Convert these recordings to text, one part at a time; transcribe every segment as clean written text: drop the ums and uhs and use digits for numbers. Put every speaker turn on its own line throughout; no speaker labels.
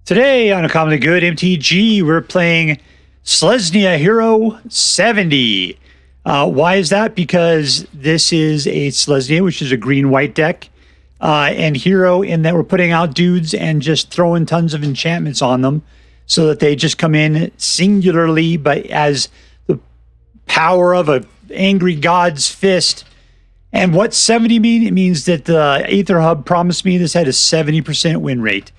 Today on A Commonly Good MTG, we're playing Selesnya Hero 70. Why is that? Because this is a Selesnya, which is a green-white deck, and Hero in that we're putting out dudes and just throwing tons of enchantments on them so that they just come in singularly, but as the power of an angry god's fist. And what 70 mean? It means that the Aether Hub promised me this had a 70% win rate.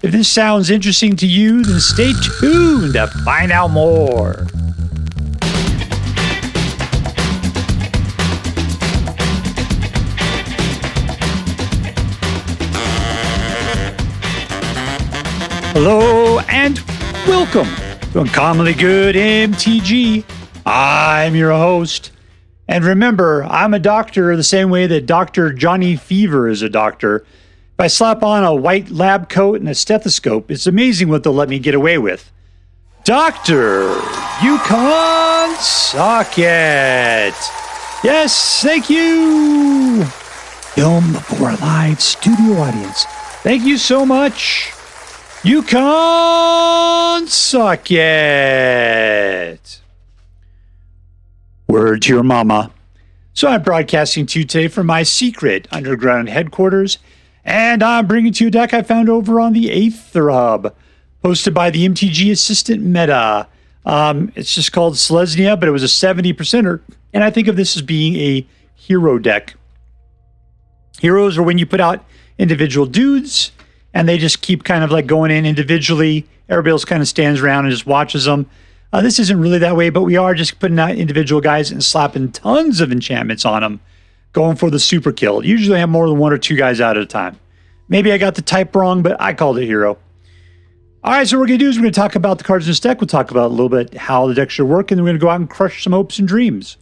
If this sounds interesting to you, then stay tuned to find out more. Hello and welcome to Uncommonly Good MTG. I'm your host. And remember, I'm a doctor the same way that Dr. Johnny Fever is a doctor. If I slap on a white lab coat and a stethoscope, it's amazing what they'll let me get away with. Doctor, you can't suck it. Yes, thank you. Film before a live studio audience. Thank you so much. You can't suck it. Word to your mama. So I'm broadcasting to you today from my secret underground headquarters, and I'm bringing to you a deck I found over on the Aether Hub, hosted by the MTGA-Assistant-Meta. It's just called Selesnya, but it was a 70%er, and I think of this as being a hero deck. Heroes are when you put out individual dudes, and they just keep kind of like going in individually. Everybody else kind of stands around and just watches them. This isn't really that way, but we are just putting out individual guys and slapping tons of enchantments on them, going for the super kill. Usually I have more than one or two guys out at a time. Maybe I got the type wrong, but I called it hero. All right, so what we're going to do is we're going to talk about the cards in this deck. We'll talk about a little bit how the deck should work, and then we're going to go out and crush some hopes and dreams.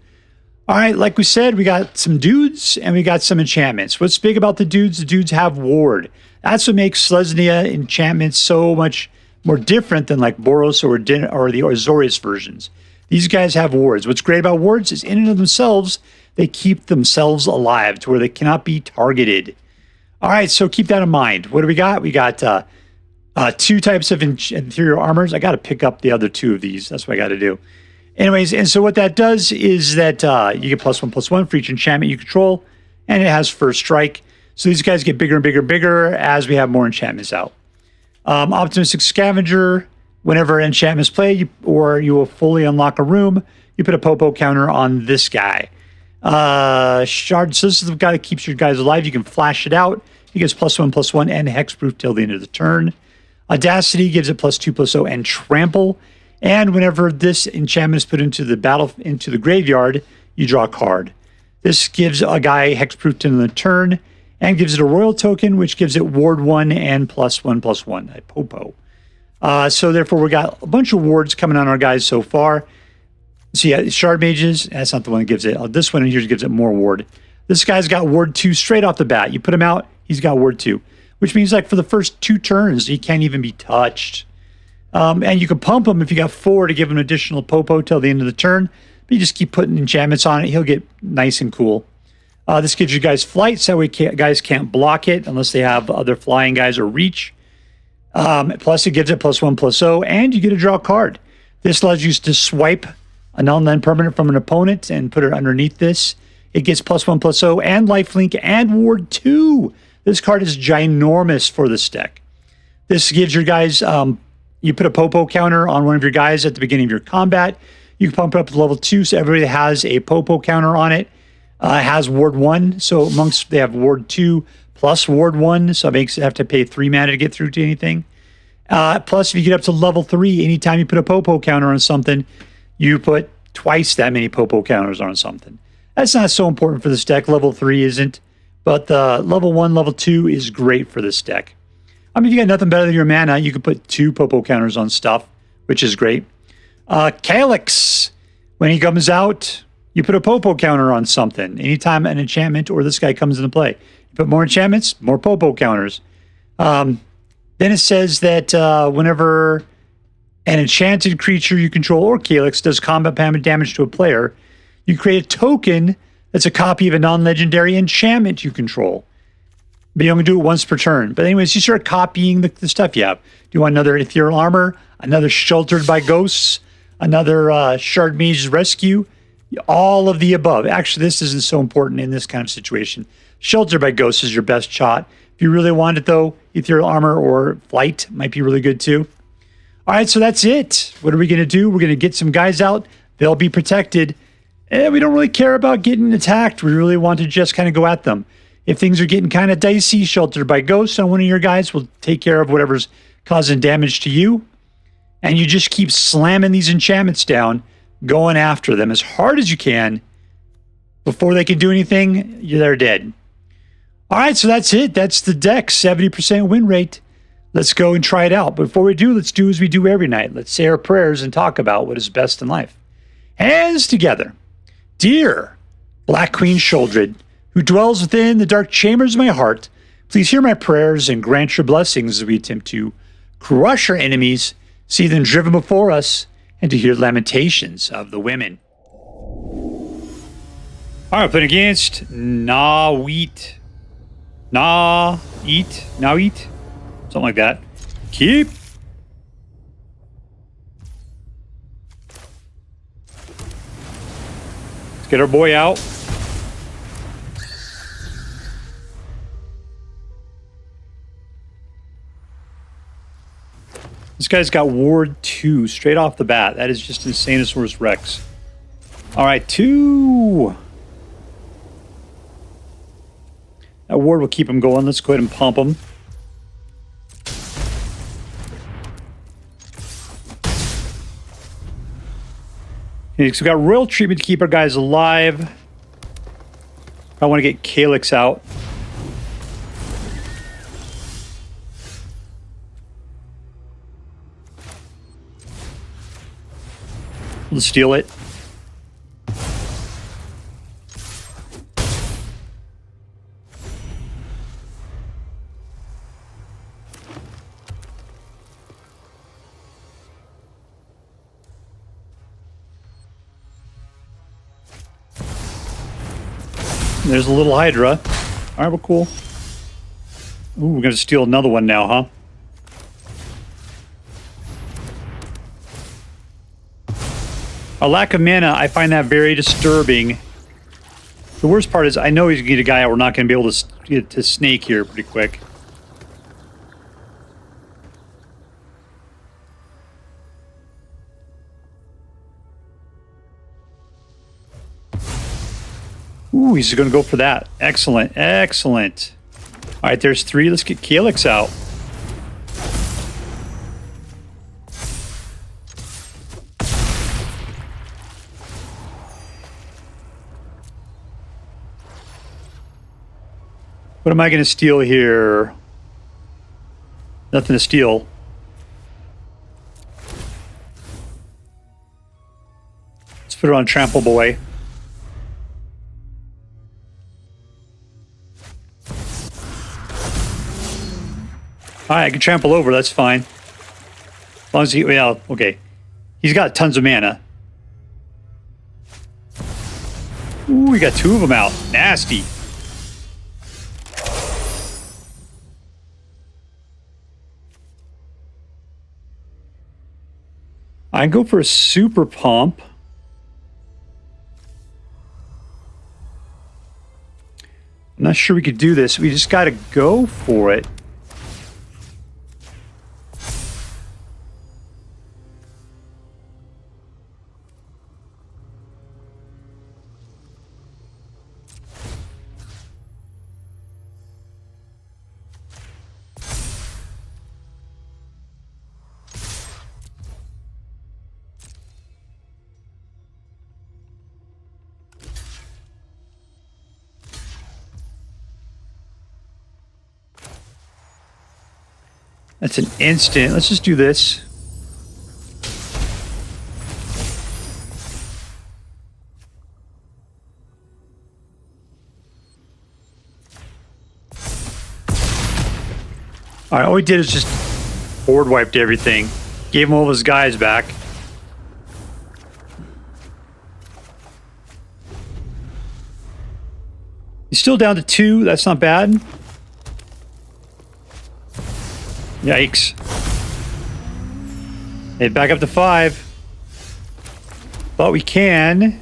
All right, like we said, we got some dudes and we got some enchantments. What's big about the dudes? The dudes have ward. That's what makes Selesnya enchantments so much more different than like Boros or the Azorius versions. These guys have wards. What's great about wards is in and of themselves, they keep themselves alive to where they cannot be targeted. All right, so keep that in mind. What do we got? We got two types of Ethereal Armors. I got to pick up the other two of these. That's what I got to do. Anyways, and so what that does is that you get +1/+1 for each enchantment you control, and it has first strike. So these guys get bigger and bigger and bigger as we have more enchantments out. Optimistic Scavenger, whenever enchantments play, you will fully unlock a room, you put a Popo counter on this guy. So this is the guy that keeps your guys alive. You can flash it out. He gets +1/+1 and hexproof till the end of the turn. Audacity gives it +2/+0 and trample. And whenever this enchantment is put into the graveyard, you draw a card. This gives a guy hexproof till the turn, and gives it a royal token, which gives it ward 1 and +1/+1, a Popo. So therefore, we got a bunch of wards coming on our guys so far. So yeah, Shardmages, that's not the one that gives it. This one here gives it more ward. This guy's got ward 2 straight off the bat. You put him out, he's got ward 2, which means like for the first 2 turns, he can't even be touched. And you can pump him if you got 4 to give him an additional Popo till the end of the turn. But you just keep putting enchantments on it, he'll get nice and cool. This gives you guys flight, so guys can't block it unless they have other flying guys or reach. Plus, it gives it +1/+0, and you get to draw a card. This allows you to swipe a non-land permanent from an opponent and put it underneath this. It gets +1/+0 and lifelink and ward 2. This card is ginormous for this deck. This gives your guys, you put a Popo counter on one of your guys at the beginning of your combat. You can pump it up to level 2, so everybody has a Popo counter on it. It has ward 1, so amongst they have ward 2 plus ward 1, so it makes it have to pay 3 mana to get through to anything. Plus, if you get up to level 3, anytime you put a Popo counter on something, you put twice that many Popo counters on something. That's not so important for this deck. Level 3 isn't, but level 1, level 2 is great for this deck. I mean, if you got nothing better than your mana, you could put 2 Popo counters on stuff, which is great. Calix, when he comes out, you put a Popo counter on something. Anytime an enchantment or this guy comes into play. You put more enchantments, more Popo counters. Then it says that whenever an enchanted creature you control or Calix does combat damage to a player, you create a token that's a copy of a non-legendary enchantment you control. But you only do it once per turn. But anyways, you start copying the stuff you have. Do you want another Ethereal Armor, another Sheltered by Ghosts, another Shardmage's Rescue? All of the above. Actually, this isn't so important in this kind of situation. Sheltered by Ghosts is your best shot. If you really want it, though, Ethereal Armor or Flight might be really good, too. All right, so that's it. What are we going to do? We're going to get some guys out. They'll be protected. And we don't really care about getting attacked. We really want to just kind of go at them. If things are getting kind of dicey, Sheltered by Ghosts on one of your guys will take care of whatever's causing damage to you. And you just keep slamming these enchantments down, going after them as hard as you can. Before they can do anything, they're dead. All right, so that's it. That's the deck, 70% win rate. Let's go and try it out. But before we do, let's do as we do every night. Let's say our prayers and talk about what is best in life. Hands together. Dear Black Queen Sheoldred, who dwells within the dark chambers of my heart, please hear my prayers and grant your blessings as we attempt to crush our enemies, see them driven before us, and to hear lamentations of the women. All right, playing against Naweat. Naweat? Something like that. Keep. Let's get our boy out. This guy's got Ward 2 straight off the bat. That is just Insanosaurus Rex. All right, 2. That Ward will keep him going. Let's go ahead and pump him. Okay, so we've got Royal Treatment to keep our guys alive. I want to get Calix out. Let's steal it. There's a little Hydra. All right, well, cool. Ooh, we're going to steal another one now, huh? A lack of mana, I find that very disturbing. The worst part is I know he's going to get a guy out. We're not going to be able to get to snake here pretty quick. Ooh, he's going to go for that. Excellent, excellent. All right, there's 3. Let's get Calix out. What am I going to steal here? Nothing to steal. Let's put it on Trample Boy. Alright, I can trample over, that's fine. As long as he, well, okay. He's got tons of mana. Ooh, we got 2 of them out. Nasty. I can go for a super pump. I'm not sure we could do this. We just got to go for it. That's an instant. Let's just do this. All right, all we did is just board wiped everything. Gave him all of his guys back. He's still down to 2. That's not bad. Yikes. Head back up to 5. But we can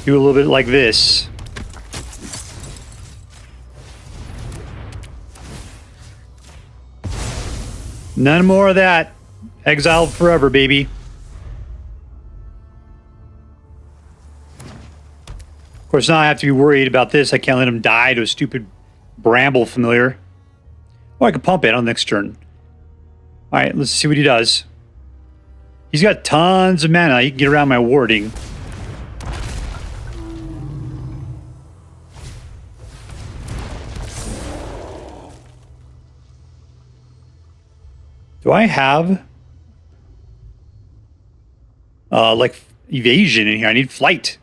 do a little bit like this. None more of that. Exiled forever, baby. Of course, now I have to be worried about this. I can't let him die to a stupid bramble familiar. Oh, I can pump it on the next turn. All right, let's see what he does. He's got tons of mana. He can get around my warding. Do I have like evasion in here? I need flight.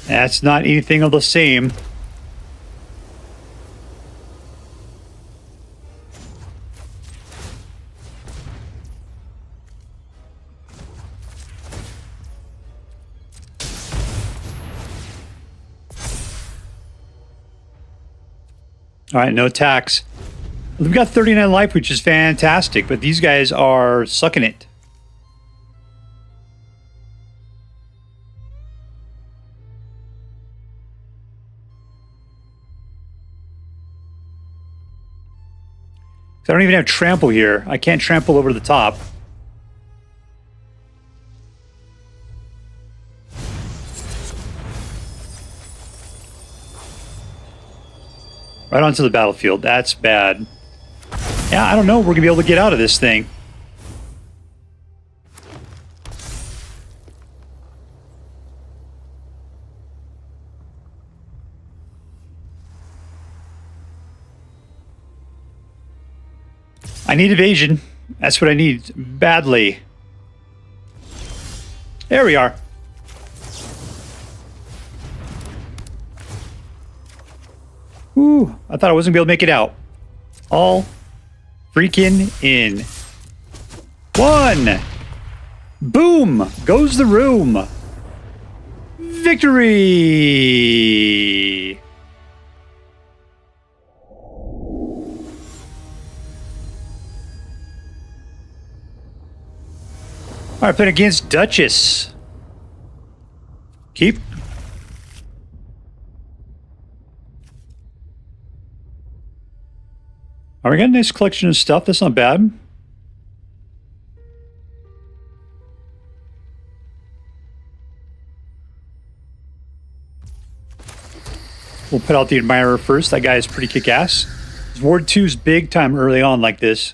That's not anything of the same. All right, no attacks. We've got 39 life, which is fantastic, but these guys are sucking it. I don't even have trample here. I can't trample over the top. Right onto the battlefield. That's bad. Yeah, I don't know. We're going to be able to get out of this thing. I need evasion. That's what I need badly. There we are. Ooh, I thought I wasn't going to be able to make it out. All freaking in. 1. Boom! Goes the room. Victory! All right, playing against Duchess. Keep. All right, we got a nice collection of stuff. That's not bad. We'll put out the Admirer first. That guy is pretty kick-ass. Ward 2 is big time early on like this.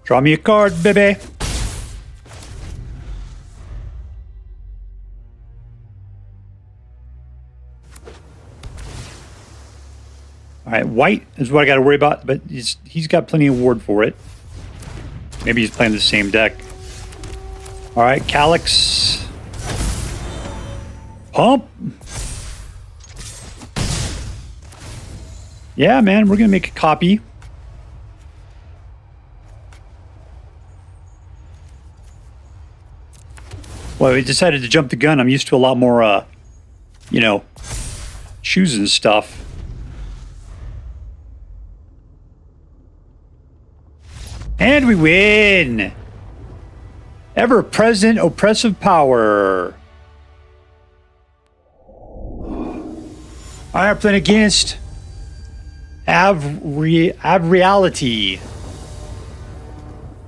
Draw me a card, baby. All right, white is what I got to worry about, but he's got plenty of ward for it. Maybe he's playing the same deck. All right, Calix. Pump. Yeah, man, we're going to make a copy. Well, we decided to jump the gun. I'm used to a lot more, you know, choosing stuff. And we win! Ever-present oppressive power. I am playing against Avriality.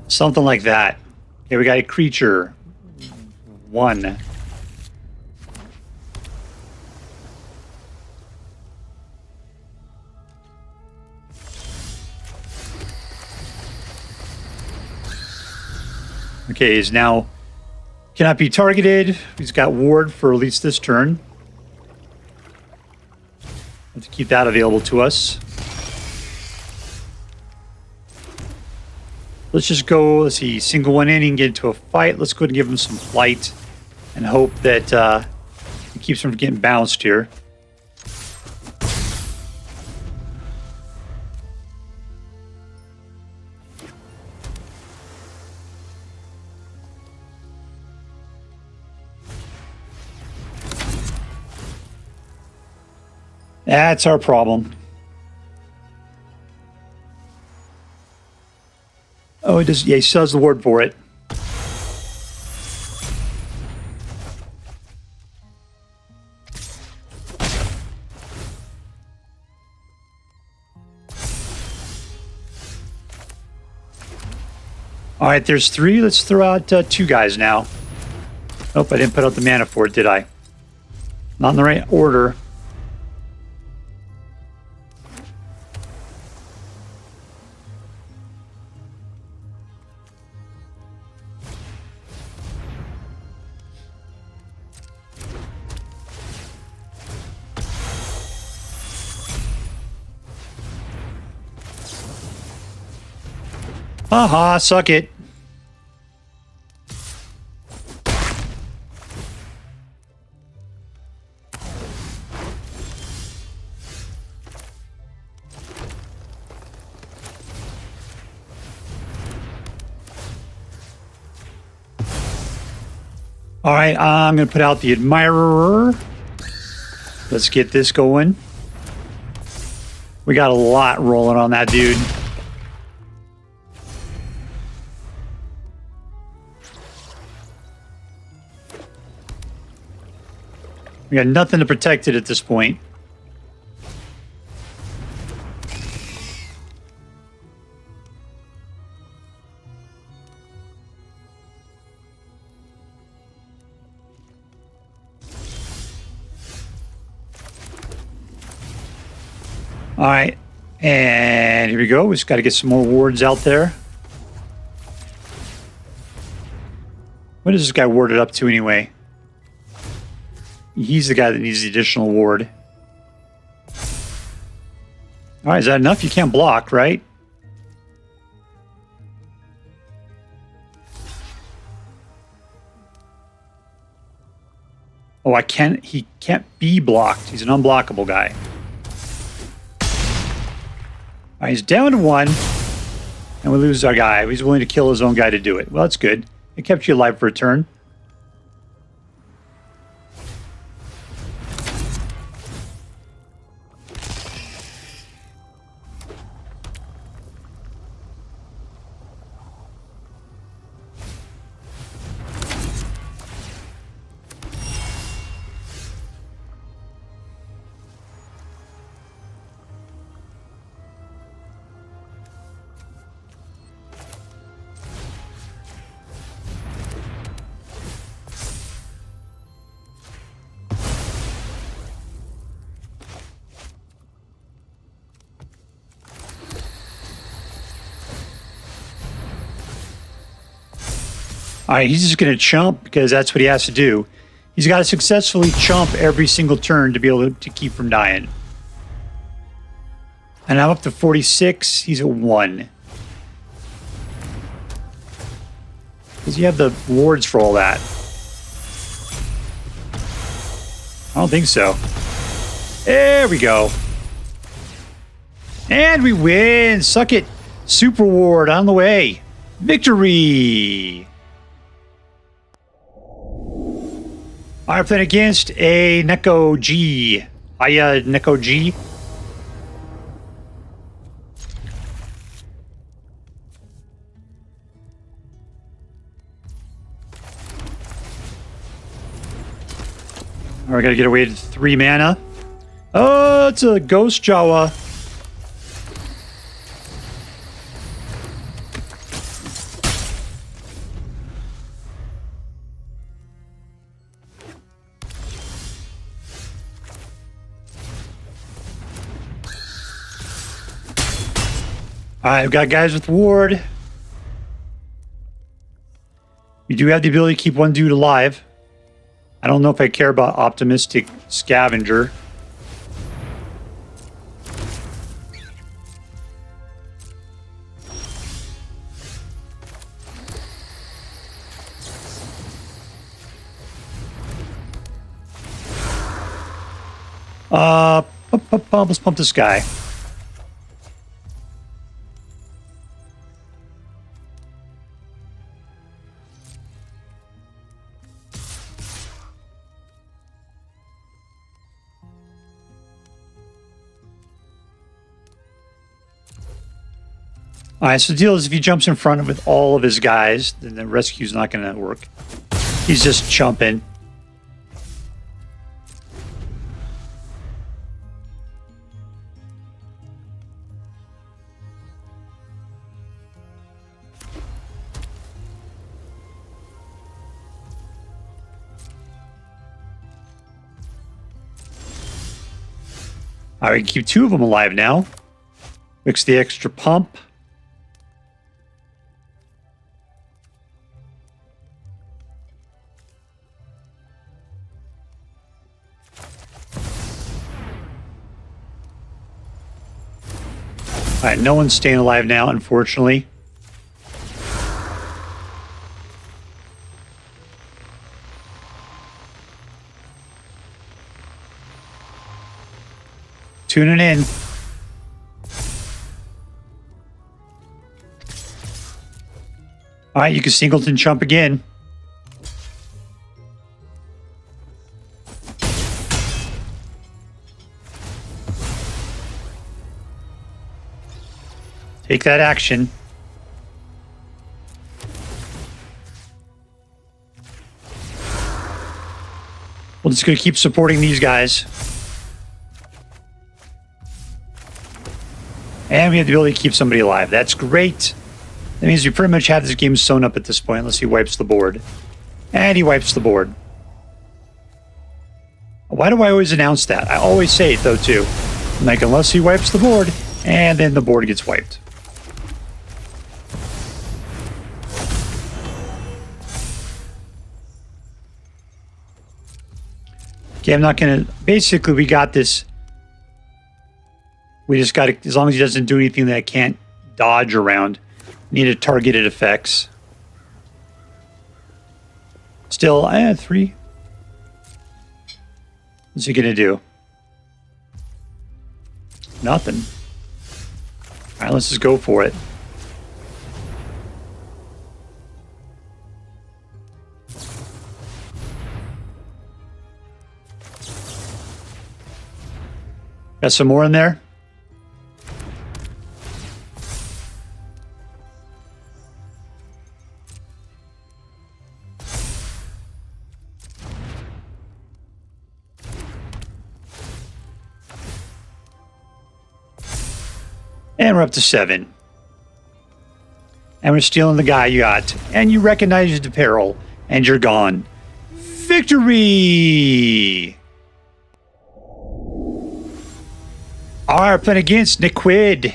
Something like that. Okay, we got a creature. 1. Okay, he's now cannot be targeted. He's got ward for at least this turn. Have to keep that available to us. Let's just go, let's see, single one in and get into a fight. Let's go ahead and give him some flight and hope that we keeps from getting bounced here. That's our problem. Oh, it does. Yeah, he still has the word for it. All right, there's 3. Let's throw out 2 guys now. Nope, I didn't put out the mana for it, did I? Not in the right order. Haha, suck it. All right, I'm going to put out the Admirer. Let's get this going. We got a lot rolling on that dude. We got nothing to protect it at this point. All right, and here we go. We just got to get some more wards out there. What is this guy warded up to anyway? He's the guy that needs the additional ward. All right, is that enough? You can't block, right? Oh, I can't. He can't be blocked. He's an unblockable guy. All right, he's down to 1, and we lose our guy. He's willing to kill his own guy to do it. Well, that's good. It kept you alive for a turn. All right, he's just going to chump because that's what he has to do. He's got to successfully chump every single turn to be able to keep from dying. And I'm up to 46. He's at 1. Because you have the wards for all that. I don't think so. There we go. And we win. Suck it. Super ward on the way. Victory. I'm playing against a Neko G. Hiya, Neko G. All right, gotta get away to 3 mana. Oh, it's a Ghost Jawa. I've got guys with ward. We do have the ability to keep one dude alive. I don't know if I care about Optimistic Scavenger. Let's pump this guy. All right, so the deal is if he jumps in front with all of his guys, then the rescue's not going to work. He's just jumping. All right, we can keep 2 of them alive now. Mix the extra pump. All right, no one's staying alive now, unfortunately. Tuning in. All right, you can singleton jump again. Take that action. We're just going to keep supporting these guys. And we have the ability to keep somebody alive. That's great. That means we pretty much have this game sewn up at this point, unless he wipes the board. And he wipes the board. Why do I always announce that? I always say it, though, too. I'm like, unless he wipes the board, and then the board gets wiped. Okay, I'm not going to... Basically, we got this. We just got to... As long as he doesn't do anything that I can't dodge around. Needed targeted effects. Still, I had 3. What's he going to do? Nothing. All right, let's just go for it. Got some more in there? And we're up to 7. And we're stealing the guy you got. And you recognize the peril. And you're gone. Victory! Alright, playing against Nickquid.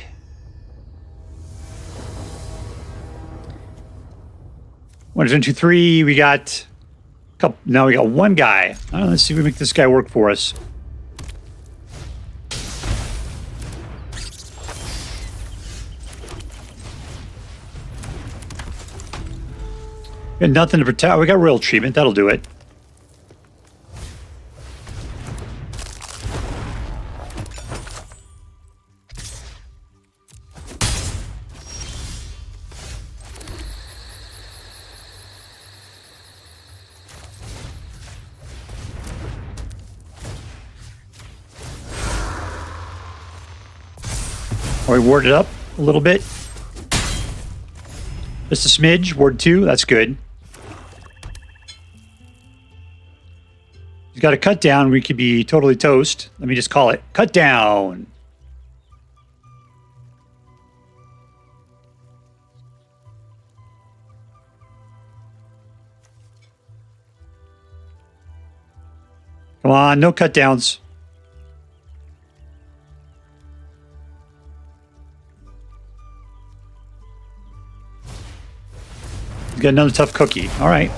One, two, 3. We got a couple. Now we got one guy. Let's see if we make this guy work for us. We got nothing to protect. We got real treatment. That'll do it. Are we warded up a little bit? Just a smidge. Ward 2. That's good. He's got a cut down. We could be totally toast. Let me just call it cut down. Come on, no cut downs. He's got another tough cookie. All right.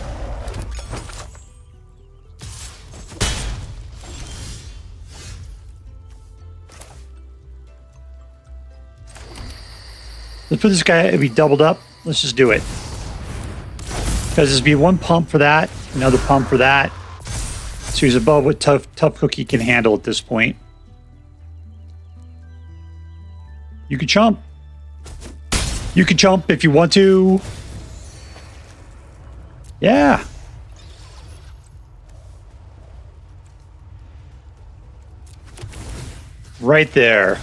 Let's put this guy, be doubled up. Let's just do it. Because there's be one pump for that, another pump for that. So he's above what tough cookie can handle at this point. You can chump. You can chump if you want to. Yeah. Right there.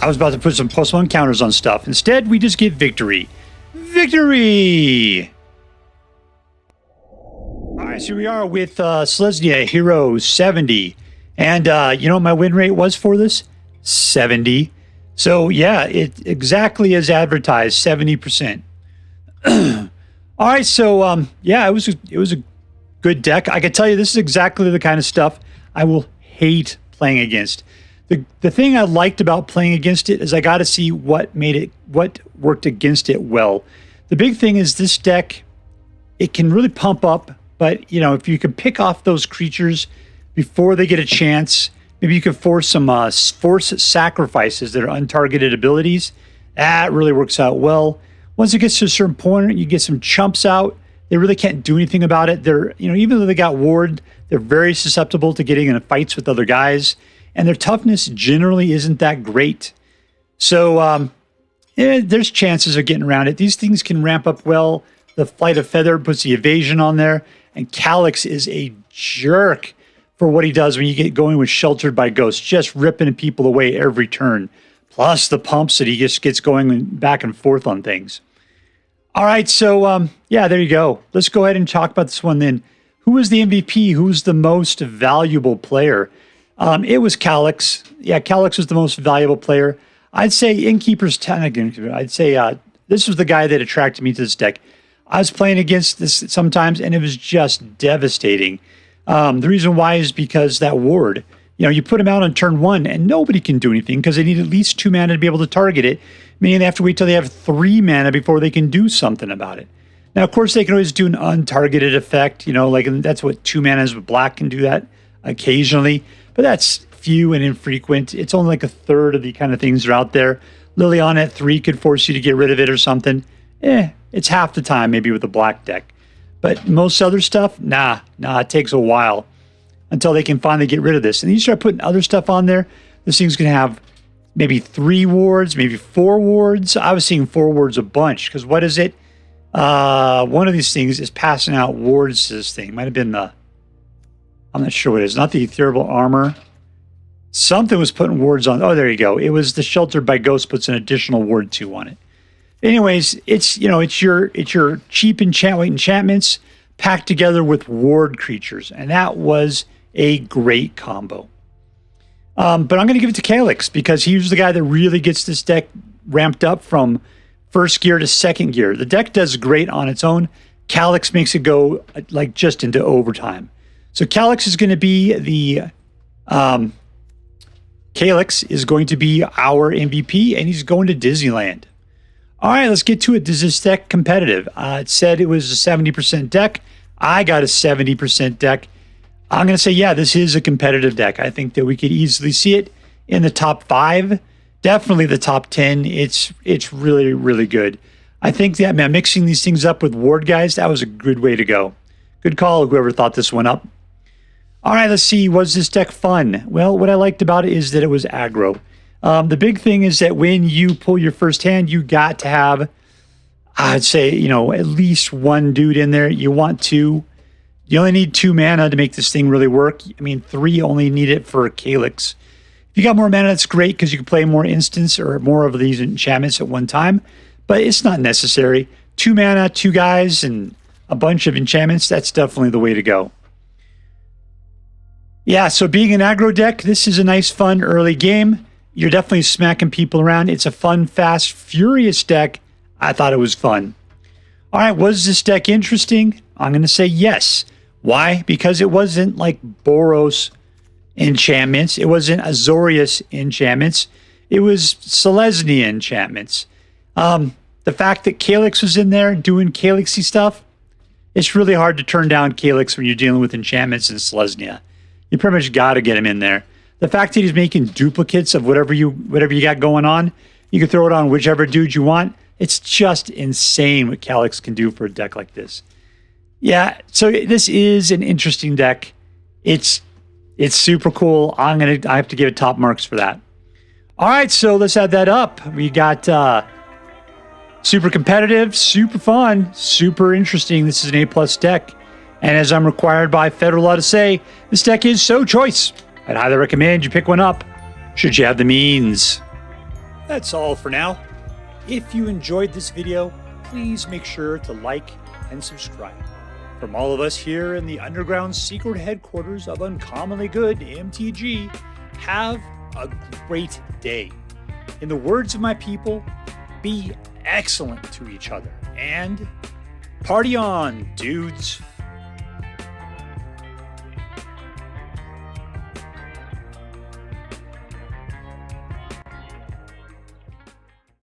I was about to put some +1 counters on stuff. Instead, we just get victory. Victory! Alright, so we are with Selesnya, Hero 70. And you know what my win rate was for this? 70. So yeah, it exactly as advertised, 70%. Alright, so yeah, it was a good deck. I can tell you this is exactly the kind of stuff I will hate playing against. The thing I liked about playing against it is I got to see what worked against it well. The big thing is this deck, it can really pump up, but you know, if you can pick off those creatures before they get a chance, maybe you can force some force sacrifices that are untargeted abilities. That really works out well. Once it gets to a certain point, you get some chumps out. They really can't do anything about it. They're, you know, even though they got ward, they're very susceptible to getting in fights with other guys, and their toughness generally isn't that great. So yeah, there's chances of getting around it. These things can ramp up well. The Flight of Feather puts the evasion on there, and Calix is a jerk for what he does when you get going with Sheltered by Ghosts, just ripping people away every turn. Plus the pumps that he just gets going back and forth on things. All right, so yeah, there you go. Let's go ahead and talk about this one then. Who was the MVP? Who's the most valuable player? It was Calix. Yeah, Calix was the most valuable player. I'd say Innkeeper's 10. I'd say this was the guy that attracted me to this deck. I was playing against this sometimes, and it was just devastating. The reason why is because that ward. You know, you put him out on turn 1, and nobody can do anything because they need at least 2 mana to be able to target it, meaning they have to wait till they have 3 mana before they can do something about it. Now, of course, they can always do an untargeted effect, you know, like that's what 2 mana is with black can do that occasionally, but that's few and infrequent. It's only like a third of the kind of things that are out there. Liliana at 3 could force you to get rid of it or something. It's half the time maybe with a black deck. But most other stuff, nah, it takes a while until they can finally get rid of this. And you start putting other stuff on there, this thing's going to have maybe 3 wards, maybe 4 wards. I was seeing 4 wards a bunch, because what is it? One of these things is passing out wards to this thing. Might have been the, I'm not sure what it is, not the Ethereal Armor. Something was putting wards on. Oh, there you go. It was the Sheltered by Ghost puts an additional ward 2 on it. Anyways, it's, you know, it's your cheap enchantments packed together with ward creatures, and that was a great combo. But I'm going to give it to Calix because he was the guy that really gets this deck ramped up from first gear to second gear. The deck does great on its own. Calix makes it go like just into overtime. So Calix is going to be the Calix is going to be our MVP, and he's going to Disneyland. All right, let's get to it. Does this deck competitive? It said it was a 70% deck. I got a 70% deck. I'm going to say, yeah, this is a competitive deck. I think that we could easily see it in the top 5. Definitely the top 10. It's really, really good. I think that, man, mixing these things up with ward guys, that was a good way to go. Good call, whoever thought this one up. All right, let's see. Was this deck fun? Well, what I liked about it is that it was aggro. The big thing is that when you pull your first hand, you got to have, I'd say, you know, at least 1 dude in there. You want 2. You only need 2 mana to make this thing really work. I mean, 3 only need it for Calix. If you got more mana, that's great because you can play more instants or more of these enchantments at one time, but it's not necessary. 2 mana, 2 guys, and a bunch of enchantments, that's definitely the way to go. Yeah, so being an aggro deck, this is a nice, fun early game. You're definitely smacking people around. It's a fun, fast, furious deck. I thought it was fun. All right, was this deck interesting? I'm going to say yes. Why? Because it wasn't like Boros enchantments. It wasn't Azorius enchantments. It was Selesnya enchantments. The fact that Calix was in there doing Calixy stuff, it's really hard to turn down Calix when you're dealing with enchantments and Selesnya. You pretty much got to get him in there. The fact that he's making duplicates of whatever you got going on, you can throw it on whichever dude you want. It's just insane what Calix can do for a deck like this. Yeah, so this is an interesting deck. It's It's super cool. I have to give it top marks for that. All right, so let's add that up. We got super competitive, super fun, super interesting. This is an A+ deck. And as I'm required by federal law to say, this deck is so choice. I'd highly recommend you pick one up, should you have the means. That's all for now. If you enjoyed this video, please make sure to like and subscribe. From all of us here in the underground secret headquarters of Uncommonly Good MTG, have a great day. In the words of my people, be excellent to each other and party on, dudes.